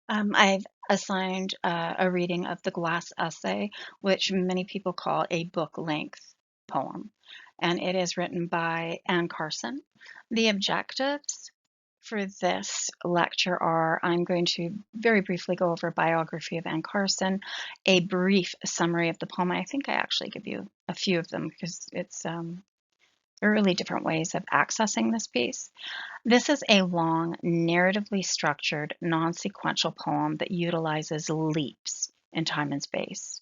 I've assigned a reading of the Glass Essay, which many people call a book-length poem, and it is written by Anne Carson. The objectives for this lecture are I'm going to very briefly go over a biography of Anne Carson, a brief summary of the poem. I think I actually give you a few of them because there are really different ways of accessing this piece. This is a long, narratively structured, non-sequential poem that utilizes leaps in time and space.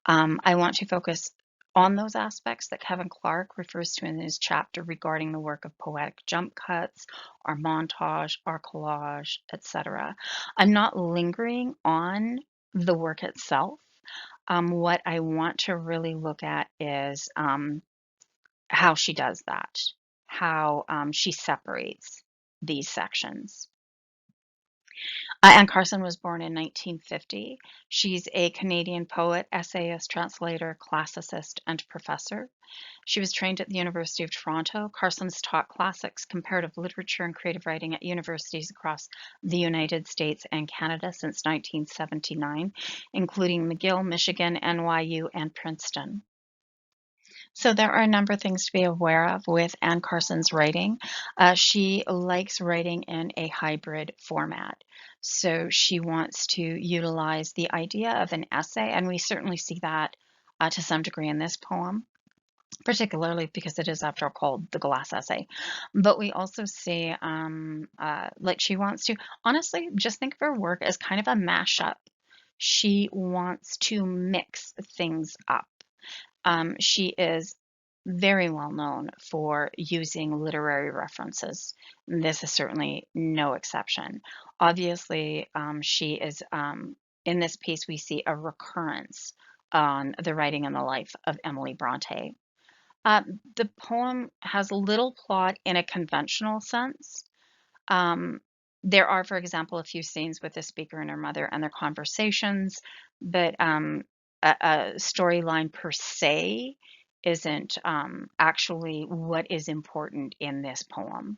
I want to focus on those aspects that Kevin Clark refers to in his chapter regarding the work of poetic jump cuts, our montage, our collage, etc. I'm not lingering on the work itself. What I want to really look at is how she does that, how she separates these sections. Anne Carson was born in 1950. She's a Canadian poet, essayist, translator, classicist, and professor. She was trained at the University of Toronto. Carson's taught classics, comparative literature, and creative writing at universities across the United States and Canada since 1979, including McGill, Michigan, NYU, and Princeton. So there are a number of things to be aware of with Anne Carson's writing. She likes writing in a hybrid format. So she wants to utilize the idea of an essay, and we certainly see that to some degree in this poem, particularly because it is, after all, called the Glass Essay. But we also see, like she wants to, honestly, just think of her work as kind of a mashup. She wants to mix things up. She is very well known for using literary references. This is certainly no exception. Obviously, she is, in this piece, we see a recurrence on the writing and the life of Emily Bronte. The poem has little plot in a conventional sense. Um, there are, for example, a few scenes with the speaker and her mother and their conversations, but a storyline per se isn't actually what is important in this poem.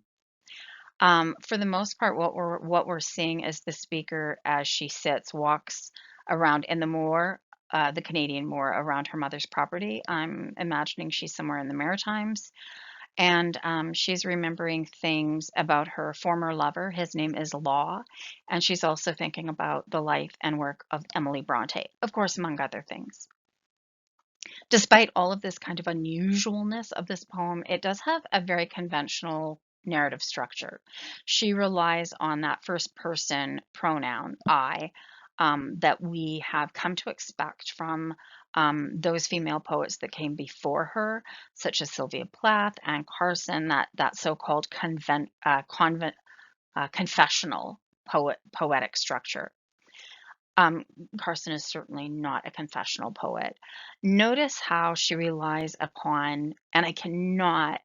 For the most part, what we're seeing is the speaker as she sits, walks around in the moor, the Canadian moor around her mother's property. I'm imagining she's somewhere in the Maritimes, and she's remembering things about her former lover. His name is Law, and she's also thinking about the life and work of Emily Bronte, of course, among other things. Despite all of this kind of unusualness of this poem, it does have a very conventional narrative structure. She relies on that first person pronoun, I, that we have come to expect from those female poets that came before her, such as Sylvia Plath, Anne Carson, that so-called confessional poetic structure. Carson is certainly not a confessional poet. Notice how she relies upon, and I cannot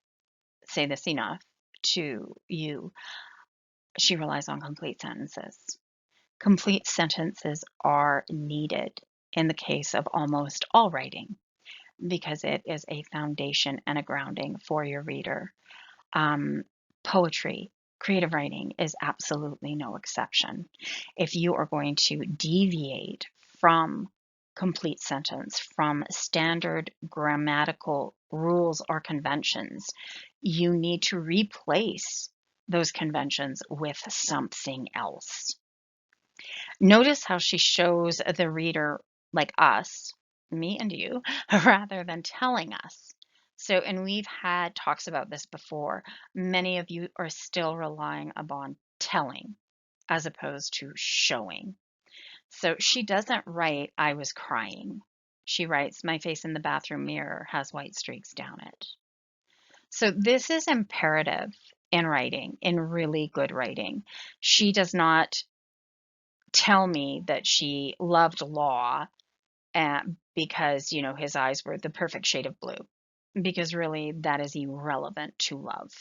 say this enough to you, she relies on complete sentences. Complete sentences are needed in the case of almost all writing because it is a foundation and a grounding for your reader. Um, Poetry, creative writing is absolutely no exception. If you are going to deviate from complete sentence, from standard grammatical rules or conventions, you need to replace those conventions with something else. Notice how she shows the reader, like us, me and you, rather than telling us. So, and we've had talks about this before. Many of you are still relying upon telling as opposed to showing. So she doesn't write, I was crying. She writes, my face in the bathroom mirror has white streaks down it. So this is imperative in writing, in really good writing. She does not tell me that she loved Law because, you know, his eyes were the perfect shade of blue, because really that is irrelevant to love.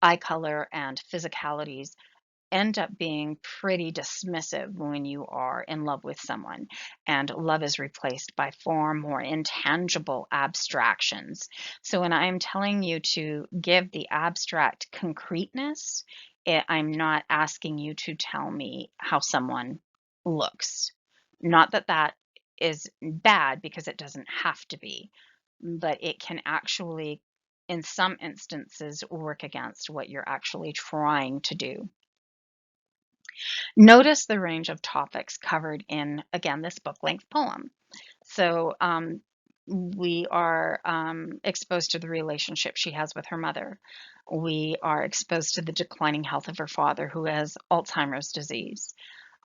Eye color and physicalities end up being pretty dismissive when you are in love with someone, and love is replaced by far more intangible abstractions. So when I'm telling you to give the abstract concreteness, I'm not asking you to tell me how someone looks. Not that that is bad, because it doesn't have to be, but it can actually, in some instances, work against what you're actually trying to do. Notice the range of topics covered in, again, this book-length poem. So we are exposed to the relationship she has with her mother. We are exposed to the declining health of her father, who has Alzheimer's disease.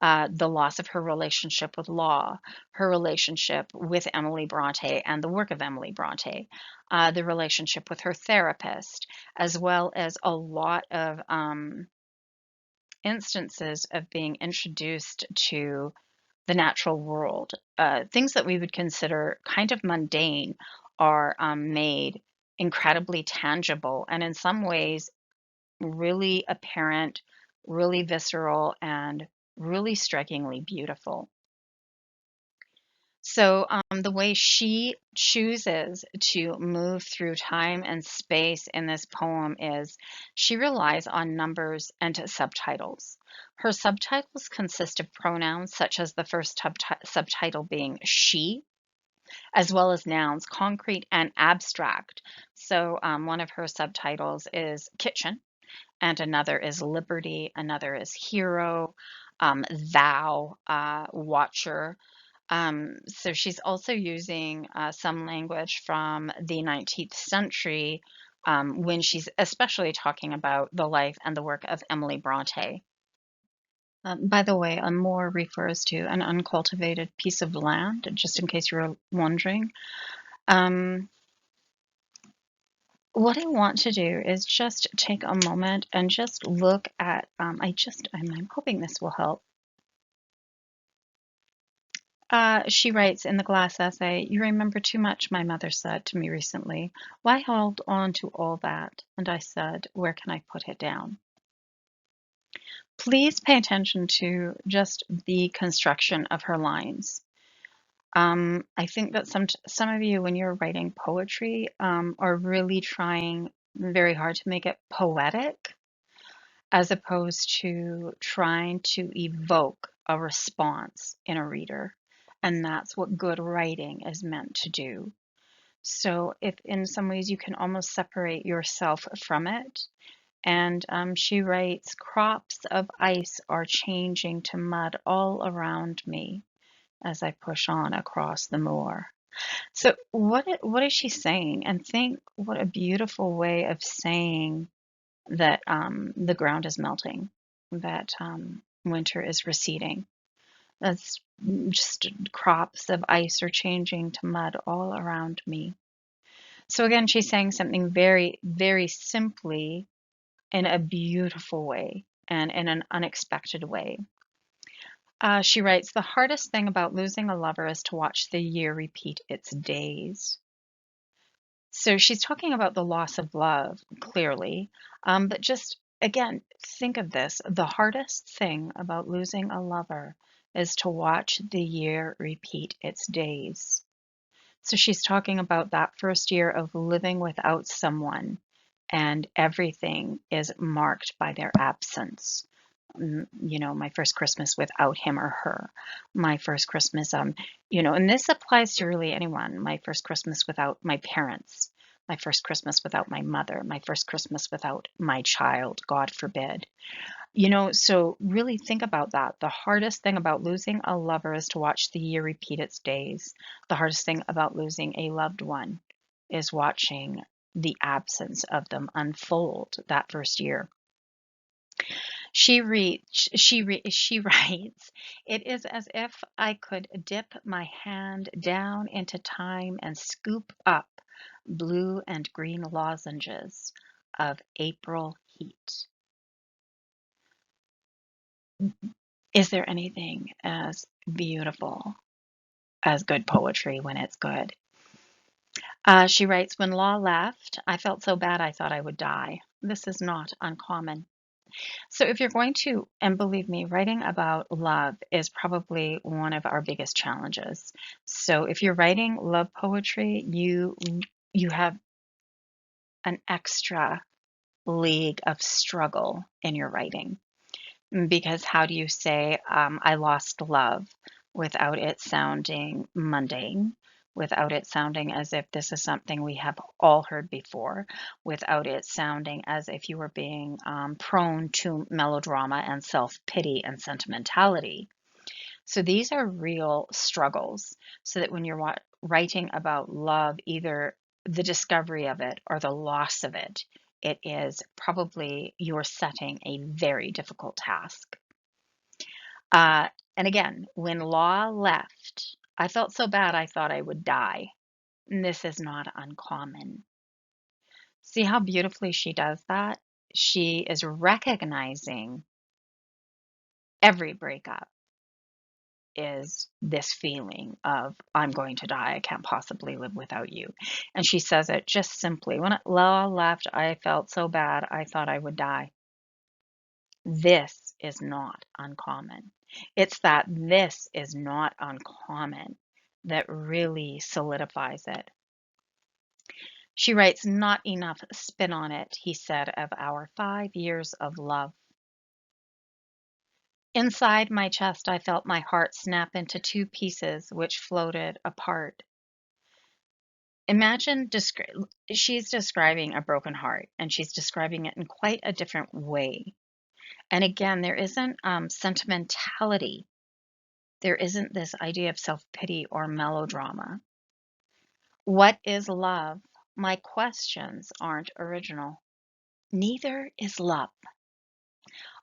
The loss of her relationship with law, her relationship with Emily Bronte and the work of Emily Bronte, the relationship with her therapist, as well as a lot of instances of being introduced to the natural world. Things that we would consider kind of mundane are made incredibly tangible, and in some ways really apparent, really visceral, and really strikingly beautiful. So the way she chooses to move through time and space in this poem is she relies on numbers and subtitles. Her subtitles consist of pronouns such as the first subtitle being she, as well as nouns, concrete and abstract. So one of her subtitles is kitchen, and another is liberty, another is hero, thou, watcher. So she's also using some language from the 19th century when she's especially talking about the life and the work of Emily Bronte. By the way, a moor refers to an uncultivated piece of land, just in case you were wondering. Um, what I want to do is just take a moment and just look at, I'm hoping this will help. She writes in the glass essay, "You remember too much, my mother said to me recently. Why hold on to all that?" And I said, "Where can I put it down?" Please pay attention to just the construction of her lines. I think that some of you, when you're writing poetry, are really trying very hard to make it poetic, as opposed to trying to evoke a response in a reader. And that's what good writing is meant to do. So, if in some ways you can almost separate yourself from it. And she writes, "Crops of ice are changing to mud all around me as I push on across the moor." So, what is she saying? And think what a beautiful way of saying that the ground is melting, that winter is receding. That's just crops of ice are changing to mud all around me. So again, she's saying something very, very simply in a beautiful way and in an unexpected way. She writes, "The hardest thing about losing a lover is to watch the year repeat its days." So she's talking about the loss of love, clearly. But just again, think of this. The hardest thing about losing a lover is to watch the year repeat its days. So she's talking about that first year of living without someone, and everything is marked by their absence. My first Christmas without him or her. My first Christmas, and this applies to really anyone. My first Christmas without my parents. My first Christmas without my mother. My first Christmas without my child, God forbid. So really think about that. The hardest thing about losing a lover is to watch the year repeat its days. The hardest thing about losing a loved one is watching the absence of them unfold that first year. She writes, "It is as if I could dip my hand down into time and scoop up blue and green lozenges of April heat." Is there anything as beautiful as good poetry when it's good? She writes, "When Law left, I felt so bad I thought I would die. This is not uncommon." So if you're going to, and believe me, writing about love is probably one of our biggest challenges. So if you're writing love poetry, you have an extra league of struggle in your writing. Because how do you say, I lost love without it sounding mundane, without it sounding as if this is something we have all heard before, without it sounding as if you were being prone to melodrama and self-pity and sentimentality. So these are real struggles, so that when you're writing about love, either the discovery of it or the loss of it, it is probably you're setting a very difficult task. Uh, and again, when Law left, I felt so bad I thought I would die. And this is not uncommon. See how beautifully she does that? She is recognizing every breakup is this feeling of, I'm going to die. I can't possibly live without you. And she says it just simply. When Law left, I felt so bad I thought I would die. This is not uncommon. It's that this is not uncommon that really solidifies it. She writes, not enough spin on it, he said, of our 5 years of love. Inside my chest, I felt my heart snap into two pieces which floated apart. Imagine, she's describing a broken heart, and she's describing it in quite a different way. And again, there isn't sentimentality. There isn't this idea of self-pity or melodrama. What is love? My questions aren't original. Neither is love.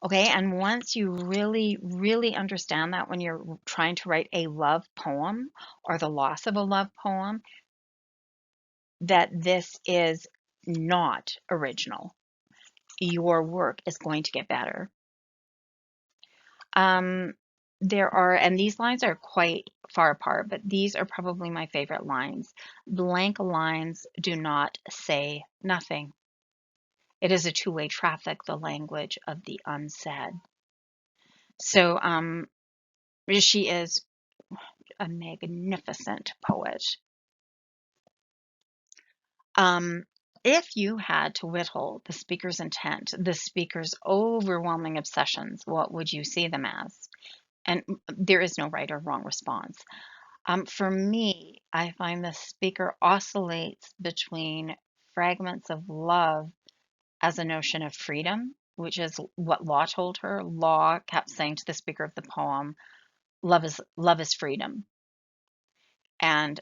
Okay, and once you really, really understand that when you're trying to write a love poem or the loss of a love poem, that this is not original, your work is going to get better. Um, and these lines are quite far apart, but these are probably my favorite lines. Blank lines do not say nothing. It is a two-way traffic, the language of the unsaid. So she is a magnificent poet. Um, if you had to whittle the speaker's intent, the speaker's overwhelming obsessions, what would you see them as? And there is no right or wrong response. For me, I find the speaker oscillates between fragments of love as a notion of freedom, which is what Law told her. Law kept saying to the speaker of the poem, love is freedom. And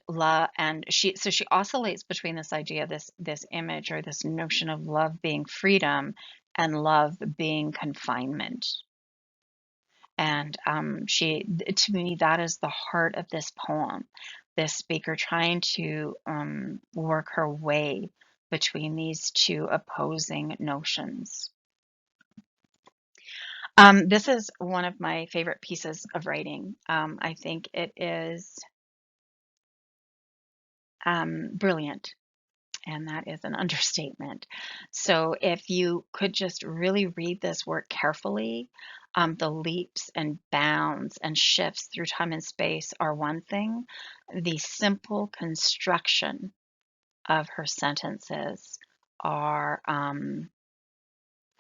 she oscillates between this idea, this image or this notion of love being freedom and love being confinement. And to me, that is the heart of this poem. This speaker trying to work her way between these two opposing notions. This is one of my favorite pieces of writing. I think it is brilliant, and that is an understatement. So if you could just really read this work carefully, the leaps and bounds and shifts through time and space are one thing. The simple construction of her sentences are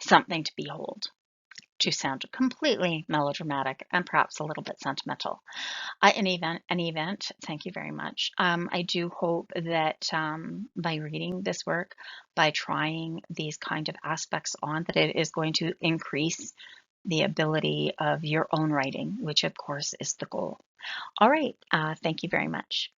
something to behold, to sound completely melodramatic and perhaps a little bit sentimental. In any event, thank you very much. I do hope that by reading this work, by trying these kind of aspects on, that it is going to increase the ability of your own writing, which of course is the goal. All right, thank you very much.